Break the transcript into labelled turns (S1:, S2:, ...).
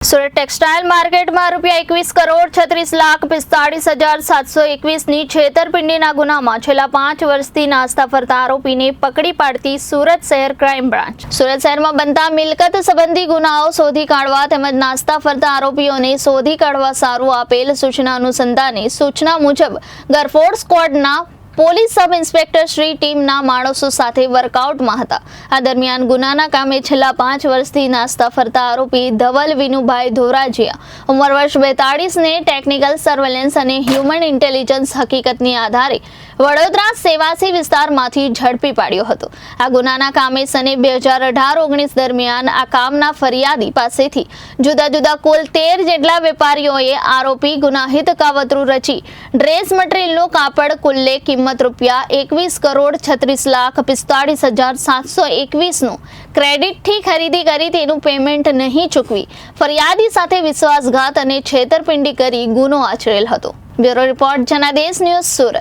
S1: Surat textile માર્કેટમાં ₹21 કરોડ 36,45,721ની છેતરપિંડીના ગુનામાં છેલ્લા 5 વર્ષથી નાસ્તા ફરતા આરોપીને પકડી પાડતી સુરત શહેર ક્રાઇમ બ્રાન્ચ સુરત શહેરમાં બનતા મિલકત સંબંધી ગુનાઓ શોધી કાઢવા તેમજ નાસ્તા ફરતા આરોપીઓને શોધી કાઢવા સારું આપેલ સૂચના અનુસંધાને સૂચના મુજબ ગરફોડ સ્ક્વોડના પોલીસ સબ ઇન્સ્પેક્ટર શ્રી ટીમના માણસો સાથે વર્કઆઉટમાં હતા। આ દરમિયાન ગુનાના કામે છેલ્લા 5 વર્ષથી નાસ્તા ફરતા આરોપી ધવલ વિનુભાઈ ધોરાજીયા ઉંમર વર્ષ 42ને ટેકનિકલ સર્વેલન્સ અને હ્યુમન ઇન્ટેલિજન્સ હકીકતની આધારે વડોદરા સેવાસી વિસ્તારમાંથી ઝડપી પાડ્યો હતો। આ ગુનાના કામે સને 2018-19 દરમિયાન આ કામના ફરિયાદી પાસેથી જુદા જુદા કુલ 13 જેટલા વેપારીઓએ આરોપી ગુનાહિત કાવતરું રચી ડ્રેસ મટીરિયલનું કાપડ કુલ્લે કિંમત ₹21 કરોડ 36,45,721નું ક્રેડિટથી ખરીદી કરી તેનું પેમેન્ટ નહીં ચૂકવી ફરિયાદી સાથે વિશ્વાસઘાત અને છેતરપિંડી કરી ગુનો આચરેલ હતો। Bureau report Janadesh news Surat.